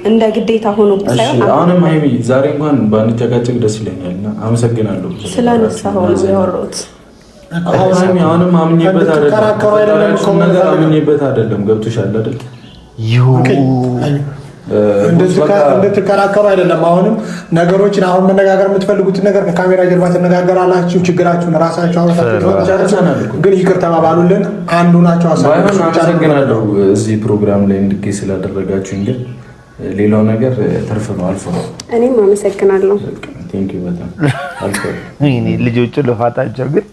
እንደ ግዴታ ሆኖ ሳይሆን አሁንም ሃይሚ ዛሬ እንኳን ባንጨቃጨቅ ደስ ይለኛልና አመሰግናለሁ። ስላነሳኸው ነው ያወራሁት። አሁንም አምኜበት አይደለም ገብቶሻል አይደል? እንድትከራከሩ አይደለም። አሁንም ነገሮችን አሁን መነጋገር የምትፈልጉትን ነገር ከካሜራ ጀርባ ትነጋገራላችሁ። ችግራችሁን ራሳችሁ አውራታችሁ ግን ይቅር ተባባሉልን። አንዱ ናቸው አመሰግናለሁ እዚህ ፕሮግራም ላይ እንድገኝ ስላደረጋችሁኝ። ግን ሌላው ነገር ትርፍ ነው፣ አልፎ ነው። እኔም አመሰግናለሁ። ልጆቹ ልፋታቸው ግን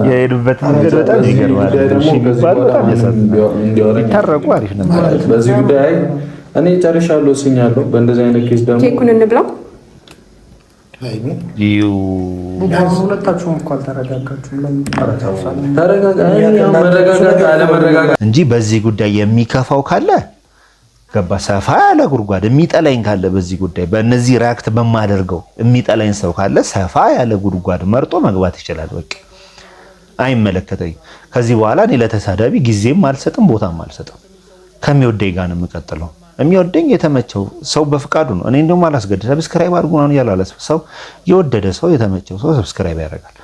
የሄዱበት መንገድ በጣም ይገርማል። ይታረቁ አሪፍ ነበር። በዚህ ጉዳይ እኔ ጨርሻለሁ፣ ወስኛለሁ። በእንደዚህ አይነት ኬስ ደግሞ ኬኩን እንብላው። ሁለታችሁም እኮ አልተረጋጋችሁም። መረጋጋት እንጂ በዚህ ጉዳይ የሚከፋው ካለ ገባ ሰፋ ያለ ጉድጓድ የሚጠላኝ ካለ በዚህ ጉዳይ በእነዚህ ሪያክት በማደርገው የሚጠላኝ ሰው ካለ ሰፋ ያለ ጉድጓድ መርጦ መግባት ይችላል። በቃ አይመለከተኝ። ከዚህ በኋላ እኔ ለተሳዳቢ ጊዜም አልሰጥም ቦታም አልሰጥም። ከሚወደኝ ጋር ነው የምቀጥለው። የሚወደኝ የተመቸው ሰው በፍቃዱ ነው። እኔ እንደውም አላስገድድ ሰብስክራይብ አድርጉ ነው ያላለ ሰው የወደደ ሰው የተመቸው ሰው ሰብስክራይብ ያደርጋል።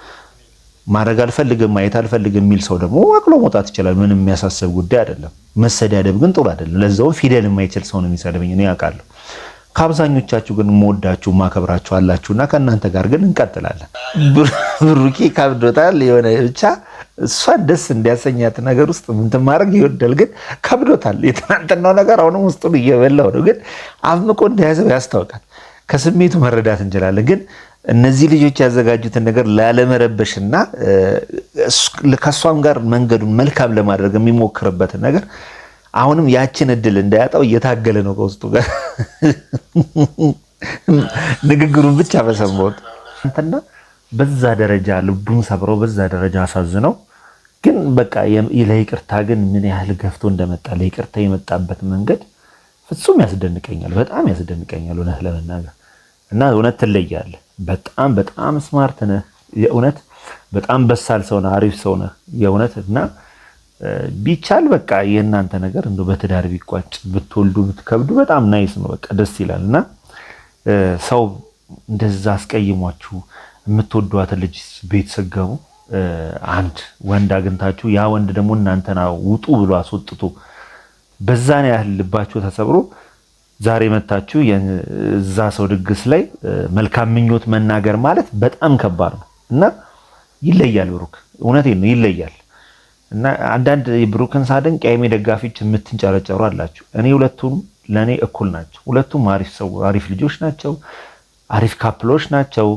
ማድረግ አልፈልግም ማየት አልፈልግም የሚል ሰው ደግሞ አቅሎ መውጣት ይችላል። ምንም የሚያሳስብ ጉዳይ አይደለም። መሰዳደብ ግን ጥሩ አይደለም። ለዛው ፊደል የማይችል ሰው ነው የሚሰድበኝ እኔ ያውቃለሁ። ከአብዛኞቻችሁ ግን የምወዳችሁ ማከብራችሁ አላችሁና ከእናንተ ጋር ግን እንቀጥላለን። ብሩኬ ከብዶታል። የሆነ ብቻ እሷን ደስ እንዲያሰኛት ነገር ውስጥ እንትን ማድረግ ይወዳል፣ ግን ከብዶታል። የትናንትናው ነገር አሁንም ውስጡን እየበላው ነው፣ ግን አምቆ እንደያዘው ያስታውቃል። ከስሜቱ መረዳት እንችላለን። ግን እነዚህ ልጆች ያዘጋጁትን ነገር ላለመረበሽና ከእሷም ጋር መንገዱን መልካም ለማድረግ የሚሞክርበትን ነገር አሁንም ያችን እድል እንዳያጣው እየታገለ ነው ከውስጡ ጋር። ንግግሩን ብቻ በሰማሁት እንትና በዛ ደረጃ ልቡን ሰብረው በዛ ደረጃ አሳዝነው፣ ግን በቃ ለይቅርታ ግን ምን ያህል ገፍቶ እንደመጣ ለይቅርታ የመጣበት መንገድ ፍጹም ያስደንቀኛል። በጣም ያስደንቀኛል እውነት ለመናገር እና እውነት ትለያለህ። በጣም በጣም ስማርት ነህ የእውነት በጣም በሳል ሰው ነህ፣ አሪፍ ሰው ነህ የእውነት እና ቢቻል በቃ የእናንተ ነገር እንደው በትዳር ቢቋጭ ብትወልዱ ብትከብዱ በጣም ናይስ ነው። በቃ ደስ ይላልና ሰው እንደዛ አስቀይሟችሁ የምትወዷት ልጅ ቤት ሰገቡ አንድ ወንድ አግኝታችሁ ያ ወንድ ደግሞ እናንተና ውጡ ብሎ አስወጥቶ በዛን ያህል ልባችሁ ተሰብሮ ዛሬ መታችሁ የዛ ሰው ድግስ ላይ መልካም ምኞት መናገር ማለት በጣም ከባድ ነው እና ይለያል። ብሩክ እውነቴን ነው ይለያል። እና አንዳንድ የብሩክን ሳደንቅ የሃይሜ ደጋፊዎች የምትንጨረጨሩ አላችሁ። እኔ ሁለቱም ለኔ እኩል ናቸው። ሁለቱም አሪፍ ሰው አሪፍ ልጆች ናቸው። አሪፍ ካፕሎች ናቸው።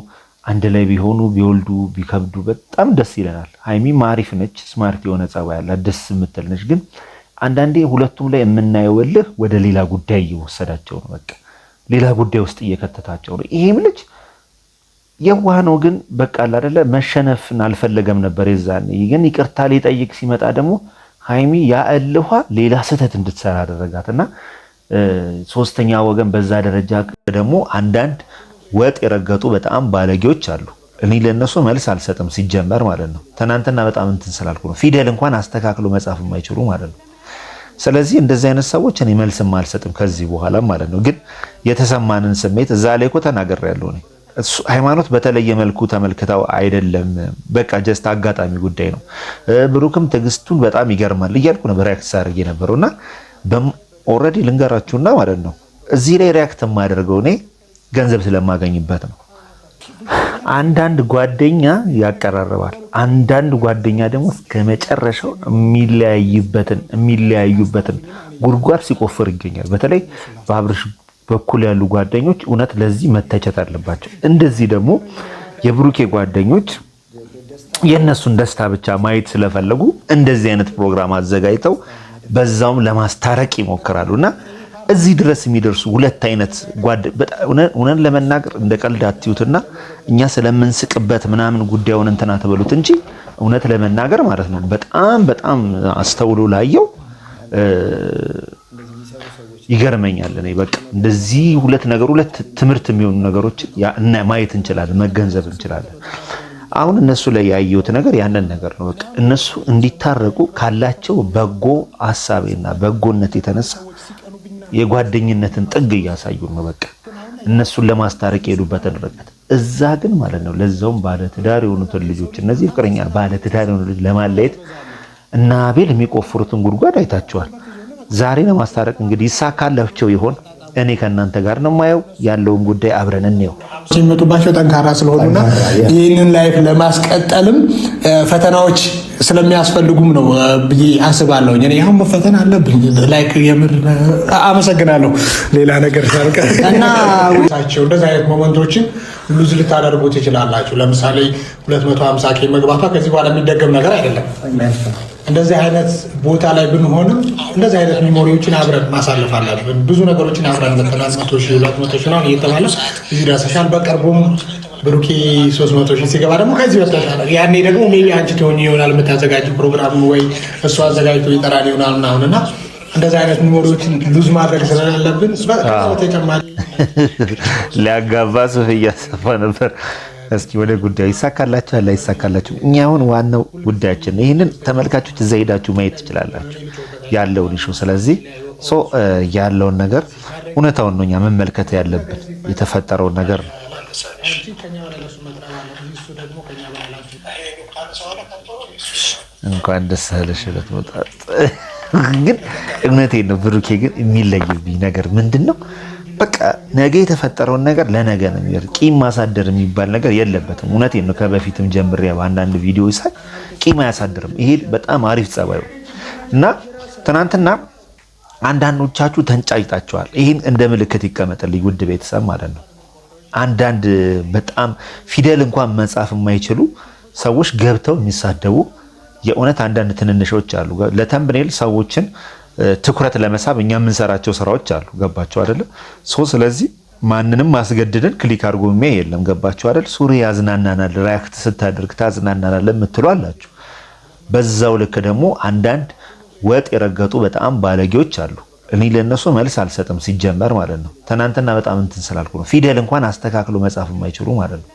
አንድ ላይ ቢሆኑ ቢወልዱ ቢከብዱ በጣም ደስ ይለናል። ሃይሚም አሪፍ ነች፣ ስማርት የሆነ ጸባይ ያላት ደስ የምትል ነች። ግን አንዳንዴ ሁለቱም ላይ የምናየው እልህ ወደ ሌላ ጉዳይ እየወሰዳቸው ነው። በቃ ሌላ ጉዳይ ውስጥ እየከተታቸው ነው። ይሄም ልጅ የዋህ ነው፣ ግን በቃ አይደለ መሸነፍን አልፈለገም ነበር የዛኔ። ግን ይቅርታ ሊጠይቅ ሲመጣ ደግሞ ሃይሚ ያ እልኋ ሌላ ስህተት እንድትሰራ አደረጋትና ሶስተኛ ወገን በዛ ደረጃ ደግሞ አንዳንድ ወጥ የረገጡ በጣም ባለጌዎች አሉ። እኔ ለነሱ መልስ አልሰጥም ሲጀመር ማለት ነው። ትናንትና በጣም እንትን ስላልኩ ነው። ፊደል እንኳን አስተካክሎ መጻፍ የማይችሉ ማለት ነው። ስለዚህ እንደዚህ አይነት ሰዎች እኔ መልስም አልሰጥም ከዚህ በኋላ ማለት ነው። ግን የተሰማንን ስሜት እዛ ላይ እኮ ተናግሬያለሁ እኔ። ሃይማኖት በተለየ መልኩ ተመልክተው አይደለም፣ በቃ ጀስት አጋጣሚ ጉዳይ ነው። ብሩክም ትዕግስቱን በጣም ይገርማል እያልኩ ነበር ሪያክት ሳደርግ የነበረውና ኦልሬዲ ልንገራችሁና ማለት ነው እዚህ ላይ ሪያክት የማደርገው እኔ ገንዘብ ስለማገኝበት ነው። አንዳንድ ጓደኛ ያቀራርባል፣ አንዳንድ ጓደኛ ደግሞ እስከ መጨረሻው የሚለያዩበትን ጉድጓድ ሲቆፍር ይገኛል። በተለይ በአብርሽ በኩል ያሉ ጓደኞች እውነት ለዚህ መተቸት አለባቸው። እንደዚህ ደግሞ የብሩኬ ጓደኞች የእነሱን ደስታ ብቻ ማየት ስለፈለጉ እንደዚህ አይነት ፕሮግራም አዘጋጅተው በዛውም ለማስታረቅ ይሞክራሉና እዚህ ድረስ የሚደርሱ ሁለት አይነት እውነት ለመናገር እንደ ቀልድ አትዩትና እኛ ስለምንስቅበት ምናምን ጉዳዩን እንትና ተበሉት እንጂ እውነት ለመናገር ማለት ነው በጣም በጣም አስተውሎ ላየው ይገርመኛል። እኔ በቃ እንደዚህ ሁለት ትምህርት የሚሆኑ ነገሮች ማየት እንችላለን፣ መገንዘብ እንችላለን። አሁን እነሱ ላይ ያየሁት ነገር ያንን ነገር ነው። በቃ እነሱ እንዲታረቁ ካላቸው በጎ ሐሳቤና በጎነት የተነሳ የጓደኝነትን ጥግ እያሳዩን ነው። በቃ እነሱን ለማስታረቅ የሄዱበትን ርቀት እዛ ግን ማለት ነው ለዛውም ባለ ትዳር የሆኑትን ልጆች እነዚህ ፍቅረኛ ባለ ትዳር የሆኑ ልጅ ለማለየት እና አቤል የሚቆፍሩትን ጉድጓድ አይታቸዋል። ዛሬ ለማስታረቅ እንግዲህ ይሳካላቸው ይሆን? እኔ ከእናንተ ጋር ነው የማየው። ያለውን ጉዳይ አብረን እንየው። ሲመጡባቸው ጠንካራ ስለሆኑና ይህንን ላይፍ ለማስቀጠልም ፈተናዎች ስለሚያስፈልጉም ነው ብዬ አስባለሁ። እኔ አሁን መፈተን አለብኝ። ላይክ የምር አመሰግናለሁ። ሌላ ነገር ሳልቀ እና ታቸው እንደዚህ አይነት ሞመንቶችን ሉዝ ልታደርጉ ትችላላችሁ። ለምሳሌ 250 ኬ መግባቷ ከዚህ በኋላ የሚደገም ነገር አይደለም። እንደዚህ አይነት ቦታ ላይ ብንሆንም እንደዚህ አይነት ሜሞሪዎችን አብረን ማሳለፍ አለብን። ብዙ ነገሮችን አብረን መተናል 100 ሺህ 200 ሺህ ነው እየተባለ እዚህ ደርሰሻል። በቅርቡም ብሩኬ 300 ሺህ ሲገባ ደግሞ ከዚህ በተሻለ ያኔ ደግሞ ሜቢ አንቺ ትሆኚ ይሆናል የምታዘጋጅ ፕሮግራሙን ወይ እሱ አዘጋጅቶ ይጠራል ይሆናል ምናምንና እንደዚህ አይነት ሜሞሪዎችን ሉዝ ማድረግ ስለሌለብን በተጨማሪ ሊያጋባ ሱፍ እያሰፋ ነበር። እስኪ ወደ ጉዳዩ ይሳካላችሁ አላ ይሳካላችሁ። እኛ አሁን ዋናው ጉዳያችን ይህንን ተመልካቾች እዛ ሄዳችሁ ማየት ትችላላችሁ ያለውን ኢሹ። ስለዚህ ያለውን ነገር እውነታውን ነው እኛ መመልከት ያለብን የተፈጠረውን ነገር ነው። እንኳን ደስ አለሽ ለተወጣጥ ግን እውነቴን ነው ብሩኬ። ግን የሚለይብኝ ነገር ምንድነው? በቃ ነገ የተፈጠረውን ነገር ለነገ ነው የሚል ቂም ማሳደር የሚባል ነገር የለበትም። እውነቴን ነው። ከበፊትም ጀምሬ በአንዳንድ ቪዲዮ ሳይ ቂም አያሳድርም። ይሄ በጣም አሪፍ ጸባዩ እና ትናንትና አንዳንዶቻችሁ ተንጫጭጣችኋል። ይህን እንደ ምልክት ይቀመጥልኝ ውድ ቤተሰብ ማለት ነው። አንዳንድ በጣም ፊደል እንኳን መጻፍ የማይችሉ ሰዎች ገብተው የሚሳደቡ የእውነት አንዳንድ ትንንሾች አሉ። ለተምብኔል ሰዎችን ትኩረት ለመሳብ እኛ የምንሰራቸው ስራዎች አሉ። ገባቸው አይደለ? ስለዚህ ማንንም ማስገድደን ክሊክ አድርጎ የሚያይ የለም። ገባቸው አይደል? ሱሪ ያዝናናናል፣ ሪያክት ስታደርግ ታዝናናናል የምትሉ አላችሁ። በዛው ልክ ደግሞ አንዳንድ ወጥ የረገጡ በጣም ባለጌዎች አሉ። እኔ ለነሱ መልስ አልሰጥም ሲጀመር ማለት ነው። ትናንትና በጣም እንትን ስላልኩ ነው። ፊደል እንኳን አስተካክሎ መጻፍ የማይችሉ ማለት ነው።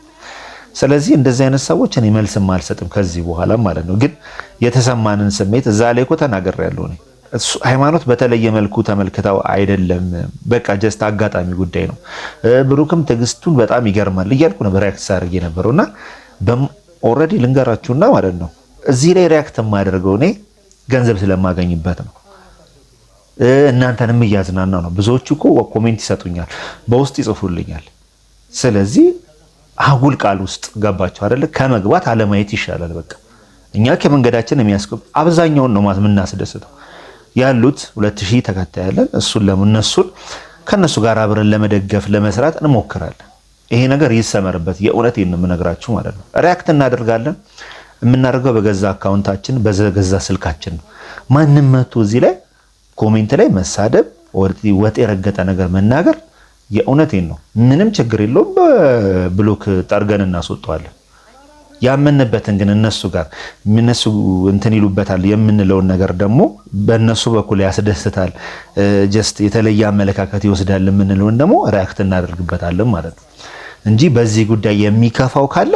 ስለዚህ እንደዚህ አይነት ሰዎች እኔ መልስም አልሰጥም ከዚህ በኋላ ማለት ነው። ግን የተሰማንን ስሜት እዛ ላይ እኮ ተናግሬያለሁ እኔ። ሃይማኖት በተለየ መልኩ ተመልክተው አይደለም፣ በቃ ጀስት አጋጣሚ ጉዳይ ነው። ብሩክም ትዕግስቱን በጣም ይገርማል እያልኩ ነበር ሪያክት ሳደርግ የነበረውና ኦልሬዲ ልንገራችሁና ማለት ነው እዚህ ላይ ሪያክት የማደርገው እኔ ገንዘብ ስለማገኝበት ነው። እናንተንም እያዝናና ነው። ብዙዎቹ እኮ ኮሜንት ይሰጡኛል፣ በውስጥ ይጽፉልኛል። ስለዚህ አጉል ቃል ውስጥ ገባችሁ አይደለ? ከመግባት አለማየት ይሻላል። በቃ እኛ ከመንገዳችን የሚያስቆም አብዛኛውን ነው የምናስደስተው። ያሉት 2000 ተከታይ ያለን እነሱን ከነሱ ጋር አብረን ለመደገፍ ለመስራት እንሞክራለን። ይሄ ነገር ይሰመርበት። የእውነት የምነግራችሁ ማለት ነው። ሪያክት እናደርጋለን። የምናደርገው በገዛ አካውንታችን በገዛ ስልካችን ነው። ማንም መጥቶ እዚህ ላይ ኮሜንት ላይ መሳደብ፣ ወጥ የረገጠ ነገር መናገር የእውነቴን ነው ምንም ችግር የለውም። በብሎክ ጠርገን እናስወጣዋለን። ያመንበትን ግን እነሱ ጋር እነሱ እንትን ይሉበታል የምንለውን ነገር ደግሞ በእነሱ በኩል ያስደስታል፣ ጀስት የተለየ አመለካከት ይወስዳል የምንለውን ደግሞ ሪያክት እናደርግበታለን ማለት ነው እንጂ በዚህ ጉዳይ የሚከፋው ካለ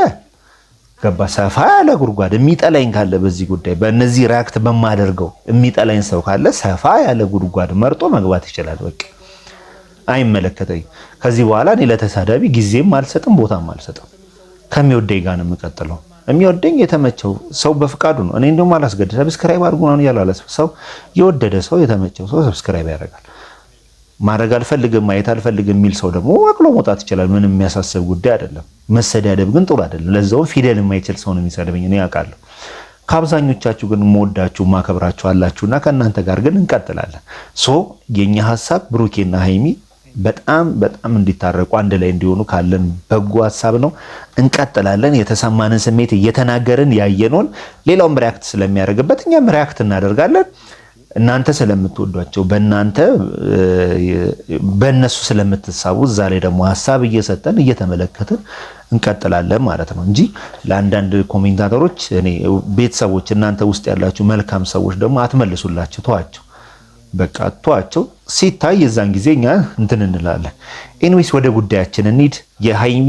ገባ ሰፋ ያለ ጉድጓድ የሚጠላኝ ካለ በዚህ ጉዳይ በእነዚህ ሪያክት በማደርገው የሚጠላኝ ሰው ካለ ሰፋ ያለ ጉድጓድ መርጦ መግባት ይችላል። በቃ አይመለከተኝ። ከዚህ በኋላ እኔ ለተሳዳቢ ጊዜም አልሰጥም ቦታም አልሰጥም። ከሚወደኝ ጋር ነው የምቀጥለው። የሚወደኝ የተመቸው ሰው በፍቃዱ ነው። እኔ እንደውም አላስገድድ ሰብስክራይብ አድርጉ ነው ያላለ ሰው የወደደ ሰው የተመቸው ሰው ሰብስክራይብ ያደርጋል። ማድረግ አልፈልግም ማየት አልፈልግም የሚል ሰው ደግሞ አቅሎ መውጣት ይችላል። ምንም የሚያሳስብ ጉዳይ አይደለም። መሰዳደብ ግን ጥሩ አይደለም። ለዛው ፊደል የማይችል ሰው ነው የሚሰድበኝ እኔ ያውቃለሁ። ከአብዛኞቻችሁ ግን የምወዳችሁ ማከብራችሁ አላችሁና ከእናንተ ጋር ግን እንቀጥላለን። የኛ ሀሳብ ብሩኬና ሃይሚ በጣም በጣም እንዲታረቁ አንድ ላይ እንዲሆኑ ካለን በጎ ሀሳብ ነው። እንቀጥላለን። የተሰማንን ስሜት እየተናገርን ያየነውን ሌላውም ሪያክት ስለሚያደርግበት እኛም ሪያክት እናደርጋለን። እናንተ ስለምትወዷቸው በእነሱ ስለምትሳቡ እዛ ላይ ደግሞ ሀሳብ እየሰጠን እየተመለከትን እንቀጥላለን ማለት ነው እንጂ ለአንዳንድ ኮሜንታተሮች እኔ ቤተሰቦች እናንተ ውስጥ ያላችሁ መልካም ሰዎች ደግሞ አትመልሱላቸው። ተዋቸው፣ በቃ ተዋቸው። ሲታይ የዛን ጊዜ እኛ እንትን እንላለን። ኤኒዌይስ ወደ ጉዳያችን እንሂድ። የሃይሚ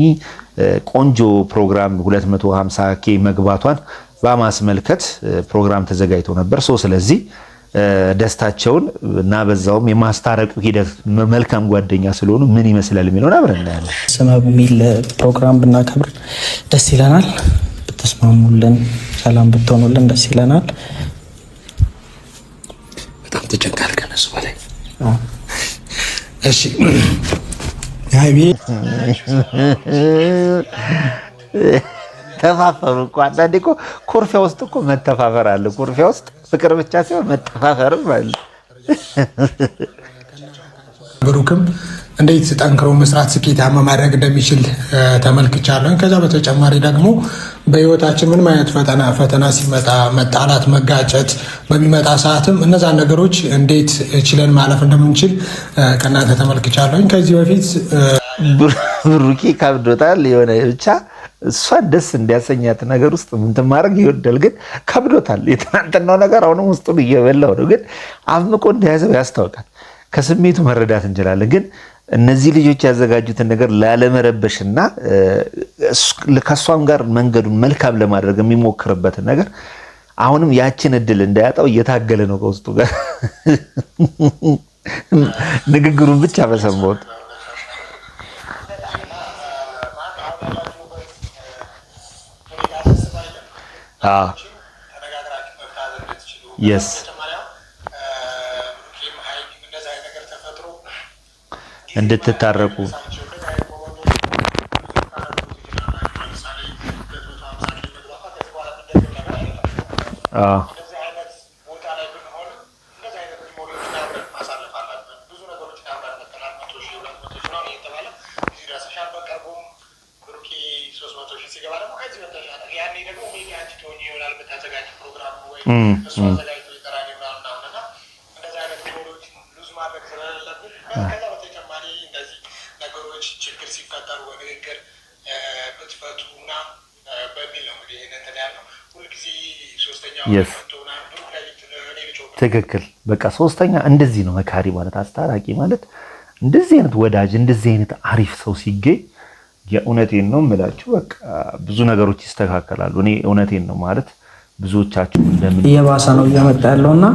ቆንጆ ፕሮግራም 250K መግባቷን በማስመልከት ፕሮግራም ተዘጋጅቶ ነበር። ስለዚህ ደስታቸውን እና በዛውም የማስታረቁ ሂደት መልካም ጓደኛ ስለሆኑ ምን ይመስላል የሚለውን አብረን እናያለን። ስመ በሚል ፕሮግራም ብናከብር ደስ ይለናል። ብትስማሙልን፣ ሰላም ብትሆኑልን ደስ ይለናል። በጣም ተጨንቃል ከነሱ በላይ። እሺ ተፋፈሩ እኮ አንዳንዴ እኮ ኩርፊያ ውስጥ እኮ መተፋፈር አለ። ኩርፊያ ውስጥ ፍቅር ብቻ ሲሆን መተፋፈርም አለ። ብሩክም እንዴት ጠንክሮ መስራት ስኬታማ ማድረግ እንደሚችል ተመልክቻለሁ። ከዛ በተጨማሪ ደግሞ በህይወታችን ምንም አይነት ፈተና ሲመጣ መጣላት፣ መጋጨት በሚመጣ ሰዓትም እነዛን ነገሮች እንዴት ችለን ማለፍ እንደምንችል ከእናንተ ተመልክቻለሁ። ከዚህ በፊት ብሩኬ ከብዶታል። የሆነ ብቻ እሷን ደስ እንዲያሰኛት ነገር ውስጥ ምንትን ማድረግ ይወዳል፣ ግን ከብዶታል። የትናንትናው ነገር አሁንም ውስጡን እየበላው ነው፣ ግን አምቆ እንደያዘው ያስታውቃል። ከስሜቱ መረዳት እንችላለን። ግን እነዚህ ልጆች ያዘጋጁትን ነገር ላለመረበሽና ከእሷም ጋር መንገዱን መልካም ለማድረግ የሚሞክርበትን ነገር አሁንም ያችን እድል እንዳያጣው እየታገለ ነው ከውስጡ ጋር። ንግግሩን ብቻ በሰማሁት የስ እንድትታረቁ ችግር ሲፈጠሩ በንግግር ብትፈቱና በሚል ነው እንግዲህ ይሄን እንትን ያልነው። ሁልጊዜ ሶስተኛው ትክክል። በቃ ሶስተኛ እንደዚህ ነው መካሪ ማለት አስታራቂ ማለት እንደዚህ አይነት ወዳጅ እንደዚህ አይነት አሪፍ ሰው ሲገኝ የእውነቴን ነው የምላችሁ በቃ ብዙ ነገሮች ይስተካከላሉ። እኔ እውነቴን ነው ማለት ብዙዎቻችሁ እንደምን እየባሰ ነው እየመጣ ያለውና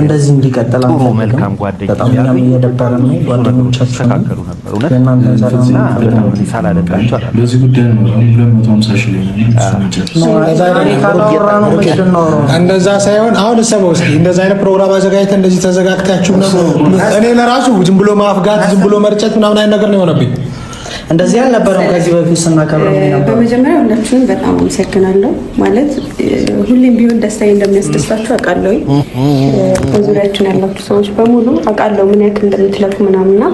እንደዚህ እንዲቀጥል ጥሩ መልካም ጓደኛ በጣም እየደበረ ነው። ጓደኞቻችሁ ተካከሉ ነበር እውነት እና በጣም ሳላደንቃቸው አላለም። በዚህ ጉዳይ ነው 250 ሺህ ነው እንደዛ ሳይሆን አሁን እሰበው እስኪ እንደዛ አይነት ፕሮግራም አዘጋጅተን እንደዚህ ተዘጋግታችሁ ነው። እኔ ለራሱ ዝም ብሎ ማፍጋት ዝም ብሎ መርጨት ምናምን አይነት ነገር ነው የሆነብኝ። እንደዚህ አልነበረም ከዚህ በፊት ስናከብረው ነበር። በመጀመሪያ ሁላችሁንም በጣም አመሰግናለሁ። ማለት ሁሌም ቢሆን ደስታዬ እንደሚያስደስታችሁ አውቃለሁ። በዙሪያችን ያላችሁ ሰዎች በሙሉ አውቃለሁ ምን ያክል እንደምትለፉ ምናምንና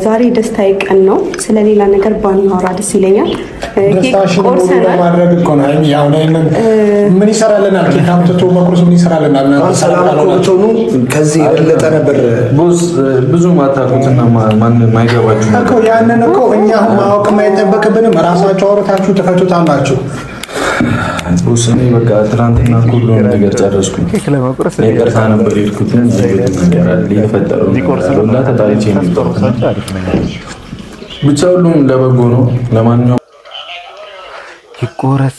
ዛሬ ደስታዬ ቀን ነው። ስለሌላ ነገር ባናወራ ደስ ይለኛል። ማድረግ እኮ ነው። ያው ምን ይሰራልናል? ኬካምትቶ መቁረስ ምን ይሰራልናል? ከዚህ የበለጠ ነበር ብዙ ማታቁትና ማይገባችሁ እኮ ያንን እኮ እኛ ማወቅ የማይጠበቅብንም ራሳችሁ አውርታችሁ ትፈቱታላችሁ። እኔ በቃ ትናንትና ሁሉን ነገር ጨረስኩኝ። ይቅርታ ነበር የሄድኩት ሊፈጠረው እና ተጣልቼ ብቻ ሁሉም ለበጎ ነው። ለማንኛውም ይቆረስ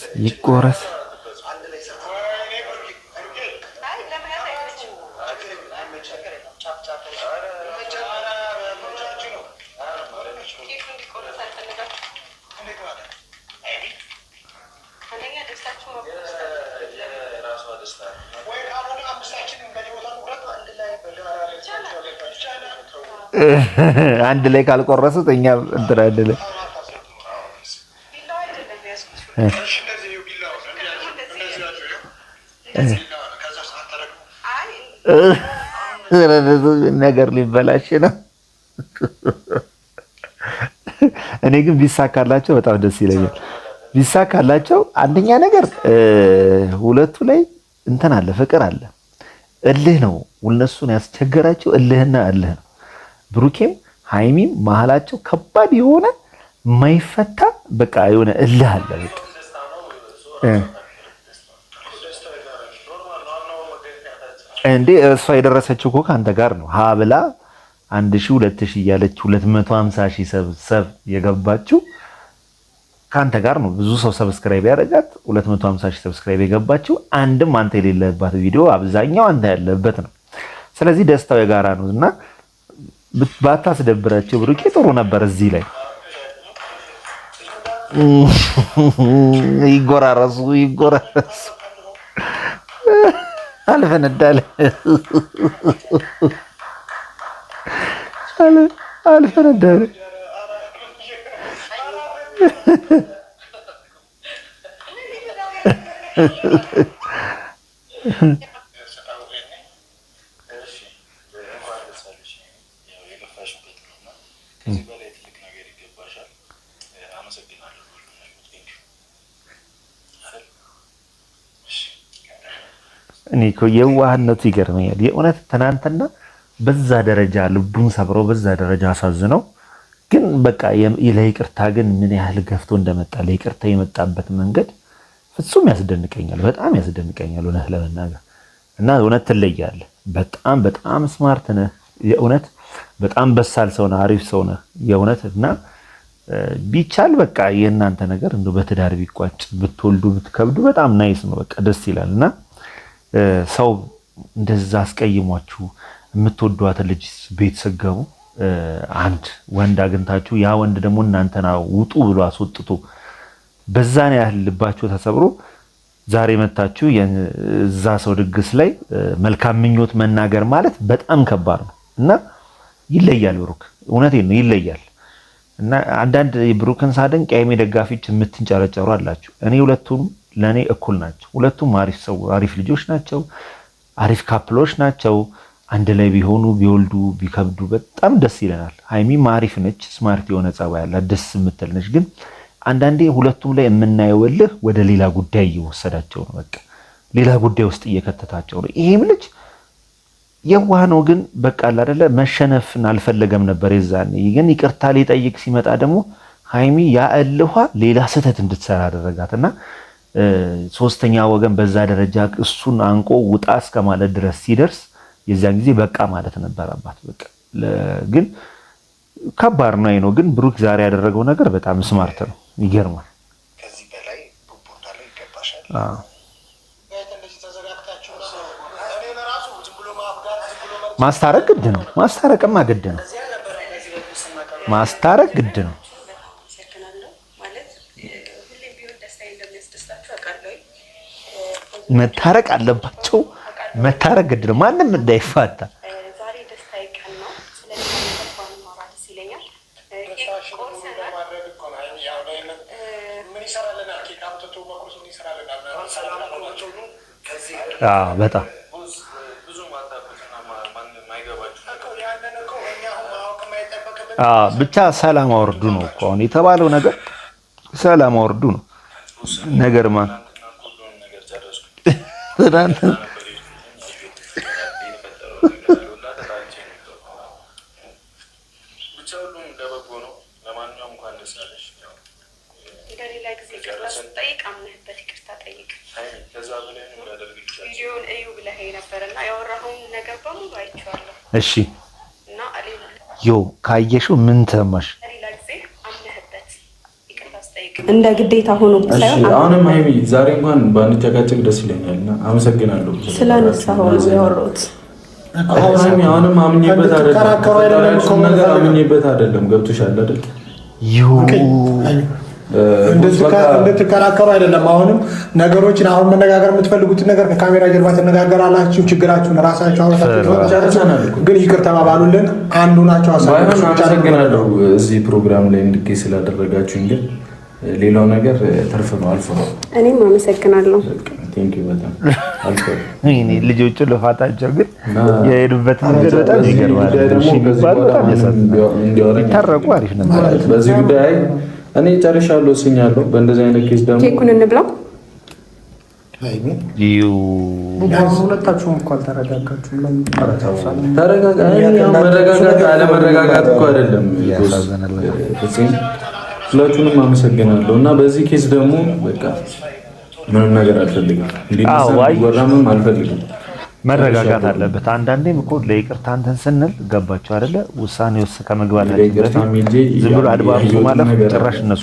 አንድ ላይ ካልቆረሱት እኛ እንትን አይደለም። ነገር ሊበላሽ ነው። እኔ ግን ቢሳካላቸው በጣም ደስ ይለኛል። ቢሳካላቸው አንደኛ ነገር ሁለቱ ላይ እንትን አለ፣ ፍቅር አለ፣ እልህ ነው እነሱን ያስቸገራቸው እልህና እልህ ነው። ብሩኬም ሃይሚም መሀላቸው ከባድ የሆነ ማይፈታ በቃ የሆነ እልህ አለ። በቃ እንዴ እሷ የደረሰችው እኮ ከአንተ ጋር ነው። ሀ ብላ 1000 2000 እያለች 250 ሺህ ሰብ የገባችው ከአንተ ጋር ነው። ብዙ ሰው ሰብስክራይብ ያደረጋት 250 ሺህ ሰብስክራይብ የገባችው አንድም አንተ የሌለባት ቪዲዮ፣ አብዛኛው አንተ ያለበት ነው። ስለዚህ ደስታው የጋራ ነው እና ባታስደብራቸው ብሩኬ ጥሩ ነበር። እዚህ ላይ ይጎራረሱ አልፈነዳለ እኔ እኮ የዋህነቱ ይገርመኛል የእውነት ትናንትና በዛ ደረጃ ልቡን ሰብረው በዛ ደረጃ አሳዝነው ግን በቃ ለይቅርታ ግን ምን ያህል ገፍቶ እንደመጣ ለይቅርታ የመጣበት መንገድ ፍጹም ያስደንቀኛል፣ በጣም ያስደንቀኛል እውነት ለመናገር እና እውነት ትለያለህ። በጣም ስማርት ነህ የእውነት በጣም በሳል ሰው ነህ፣ አሪፍ ሰው ነህ የእውነት እና ቢቻል በቃ የእናንተ ነገር እንደው በትዳር ቢቋጭ ብትወልዱ ብትከብዱ በጣም ናይስ ነው፣ በቃ ደስ ይላልና ሰው እንደዛ አስቀይሟችሁ የምትወዷት ልጅ ቤት ስገቡ አንድ ወንድ አግኝታችሁ ያ ወንድ ደግሞ እናንተና ውጡ ብሎ አስወጥቶ በዛን ያህል ልባችሁ ተሰብሮ ዛሬ መታችሁ የዛ ሰው ድግስ ላይ መልካም ምኞት መናገር ማለት በጣም ከባድ ነው እና ይለያል። ብሩክ እውነቴን ነው ይለያል። እና አንዳንድ ብሩክን ሳደንቅ የሀይሚ ደጋፊዎች የምትንጨረጨሩ አላችሁ። እኔ ሁለቱም ለኔ እኩል ናቸው። ሁለቱም አሪፍ ልጆች ናቸው፣ አሪፍ ካፕሎች ናቸው። አንድ ላይ ቢሆኑ ቢወልዱ ቢከብዱ በጣም ደስ ይለናል። ሀይሚም አሪፍ ነች፣ ስማርት የሆነ ጸባይ ያላት ደስ የምትል ነች። ግን አንዳንዴ ሁለቱም ላይ የምናየው እልህ ወደ ሌላ ጉዳይ እየወሰዳቸው ነው። በቃ ሌላ ጉዳይ ውስጥ እየከተታቸው ነው። ይሄም ልጅ የዋህ ነው፣ ግን በቃ አይደለ መሸነፍን አልፈለገም ነበር የዛኔ። ግን ይቅርታ ሊጠይቅ ሲመጣ ደግሞ ሀይሚ ያ እልኋ ሌላ ስህተት እንድትሰራ አደረጋትና ሶስተኛ ወገን በዛ ደረጃ እሱን አንቆ ውጣ እስከ ማለት ድረስ ሲደርስ የዛን ጊዜ በቃ ማለት ነበረባት። በቃ ግን ከባድ ነው። ግን ብሩክ ዛሬ ያደረገው ነገር በጣም ስማርት ነው፣ ይገርማል። ከዚህ በላይ ቡቡርታ ላይ ይገባሻል። ማስታረቅ ግድ ነው። ማስታረቅማ ግድ ነው። ማስታረቅ ግድ ነው። መታረቅ አለባቸው። መታረቅ ግድ ነው። ማንም እንዳይፋታ በጣም ብቻ ሰላም አወርዱ ነው እኮ አሁን የተባለው ነገር። ሰላም አወርዱ ነው ነገር ማን እሺ ካየሽው ምን ተሰማሽ? እንደ ግዴታ ሆኖ ሳይሆን አሁንም ሀይሚ ዛሬ እንኳን ባንጨቃጨቅ ደስ ይለኛል እና አመሰግናለሁ ስላነሳኸው ነው ያወራሁት። አሁንም አምኜበት አይደለም ገብቶሻል አይደል? እንድትከራከሩ አይደለም። አሁንም ነገሮችን አሁን መነጋገር የምትፈልጉትን ነገር ከካሜራ ጀርባ ትነጋገራላችሁ። ችግራችሁን ራሳችሁ አውራችሁ ግን ይቅር ተባባሉልን። አንዱ ናቸው። አመሰግናለሁ እዚህ ፕሮግራም ላይ እንድገኝ ስላደረጋችሁኝ። ግን ሌላው ነገር ተርፍ ነው፣ አልፎ ነው። እኔም አመሰግናለሁ። በጣም አልፎ ልጆቹ ልፋታቸው ግን የሄዱበት መንገድ በጣም ይገርማል። እንዲታረቁ አሪፍ ነበር። በዚህ ጉዳይ እኔ ጨርሻለሁ፣ ወስኛለሁ። በእንደዚህ አይነት ኬስ ደግሞ ኬኩን እንብላው። ሁለታችሁም እኮ አልተረጋጋችሁም። መረጋጋት አለመረጋጋት እኮ አይደለም። ሁላችሁንም አመሰግናለሁ እና በዚህ ኬስ ደግሞ በቃ ምንም ነገር አልፈልግም፣ እንዲወራምም አልፈልግም። መረጋጋት አለበት። አንዳንዴም እኮ ለይቅርታ እንትን ስንል ገባቸው አይደለ? ውሳኔ ውስጥ ከመግባታችን በፊት ዝም ብሎ አድባብሶ ማለፍ ጭራሽ እነሱ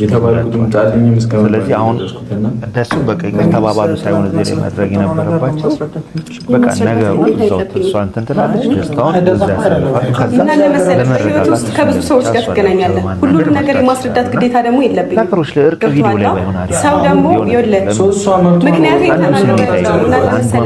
ስለዚህ አሁን እነሱ በቃ ይቅር ተባባሉ ሳይሆን እዚህ ላይ ማድረግ የነበረባቸው በቃ ነገሩ እዛው እሷ እንትን ትላለች፣ ደስታውን እዛ ያሳልፋል። ከዛ ለመረጋጋት ከብዙ ሰዎች ጋር ትገናኛለህ። ሁሉንም ነገር የማስረዳት ግዴታ ደግሞ የለብኝም። ነገሮች ለእርቅ ቪዲዮ ላይ ባይሆን አይደል? ሰው ደግሞ ይኸውልህ ምክንያቱም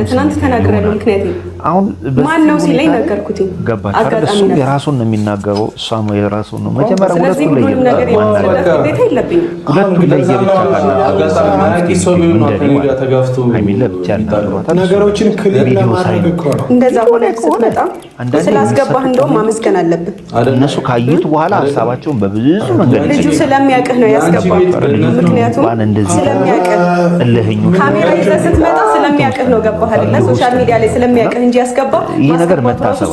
ትናንት ተናግሬያለሁ። ምክንያቱም አሁን ማን ነው ሲለኝ ነገርኩት። ገባች አይደል? እሱ የራሱን ነው የሚናገረው፣ እሷም የራሱን ነው። መጀመሪያ ስለዚህ ሁሉንም ነገር የማስረዳት ግዴታ የለብኝም። ሁለቱም ለየብቻ ነገሮችን ክሊር ለማድረግ እኮ ነው። እንደዛ ሆነ ስትመጣ ስላስገባህ እንደውም ማመስገን አለብን። እነሱ ካዩት በኋላ ሀሳባቸውን በብዙ መንገድ ልጁ ስለሚያውቅህ ነው ያስገባህ። ምክንያቱም ስለሚያውቅህ ካሜራ ይዘህ ስትመጣ ስለሚያውቅህ ነው። ገባህ አይደለ? ሶሻል ሚዲያ ላይ ስለሚያውቅህ እንጂ ያስገባህ ይሄ ነገር መታሰብ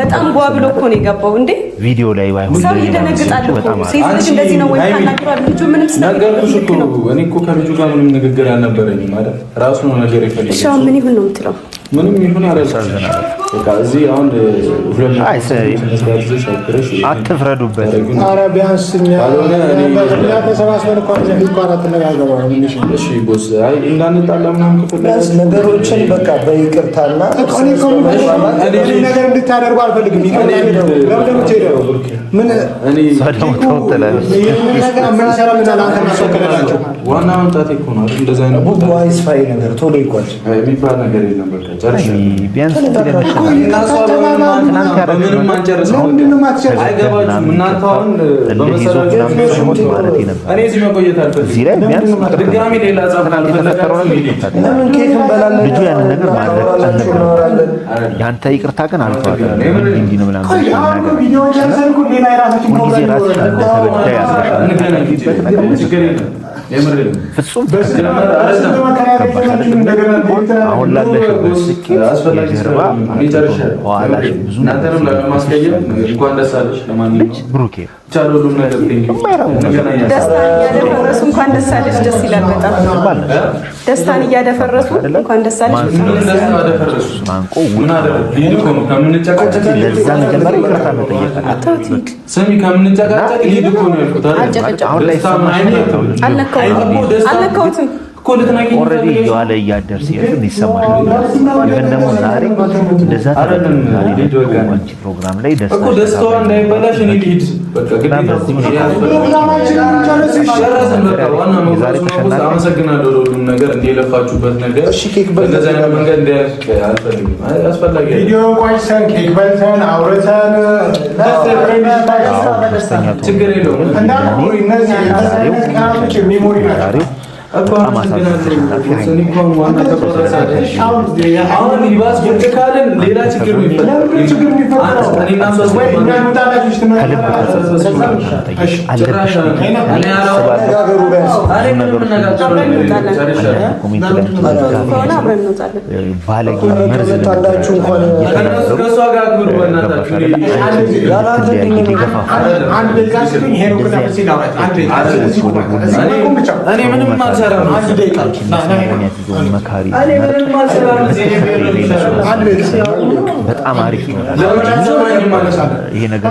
በጣም ጓ ብሎ እኮ ነው የገባው። እንዴ ቪዲዮ ላይ ባይሆን ሰው ይደነግጣል እኮ። ሴት ልጅ እንደዚህ ነው ወይ ታናግሯል? ልጁ ምንም ነገርኩሽ እኮ እኔ እኮ ከልጁ ጋር ምንም ንግግር አልነበረኝም ማለት ራሱ ነው ነገር የፈለገው። እሺ ምን ይሁን ነው የምትለው? ምንም ይሁን ያረሳዘናል። በቃ እዚህ አሁን አትፍረዱበት። ኧረ ቢያንስ እኛ ተሰባስበን እንኳን አትነጋገሩ። እሺ ቦስ አይ እንዳንጣላ ምናምን ከፈለጋችሁ ነገሮችን በቃ በይቅርታና ነገር እንድታደርጉ አልፈልግም። ዋና መምጣት እኮ ነው እንደዛ አይነት ዋይስ ፋይ ነገር ቶሎ ይቋጭ የሚባል ነገር የለም። በቃ ጨርሻ ቢያንስ ምንም አንጨርስም። አይገባችሁም እናንተ አሁን በመሰረቱ እኔ እዚህ መቆየት አልፈልግም። ድጋሚ ሌላ ጻፍ ካልፈለጋችሁ ለምን ኬክ እንበላለን? ልጁ ያንን ነገር ማድረግ አልነበረም። ያንተ ይቅርታ ግን አልተዋጠ እንዲህ ነው ምናምን ሁልጊዜ ራስሽ ተበዳይ ፍጹም አሁን ላለሽ የጀርባ ኋላሽ ብዙ ብሩኬ እንኳን ደስ አለሽ። ደስ ይላል በጣም ደስታን እያደፈረሱ እንኳን ደስ አለሽ። ለዛ መጀመሪያ ይቅርታ መጠየቅ ስሚ ከምንጨቃጨቅ ሂድ እኮ ነው ያልኩት። አሁን ላይ አልነካሁትም። ኦልሬዲ እየዋለ እያደር ሲሄድ ይሰማሽ ይሄን ደግሞ ዛሬ እንደዛ ታረም አንቺ ፕሮግራም ላይ ደስታ እኮ ደስታው እንዳይበላሽ እኔ ልሂድ በቃ አመሰግናለሁ ለሁሉም ነገር እንደለፋችሁበት ነገር እንደዛ አይነት መንገድ እንዳያልቅ አልፈልግም። አስፈላጊ ቪዲዮ ቆይተን ኬክ በልተን አውርተን ችግር የለውም። እነዚህ ሚሞሪ ናቸው። አሁን ይባስ ብትካልን ሌላ ችግር ነው ባለጌ መርዝ በጣም አሪፍ ነው። ይሄ ነገር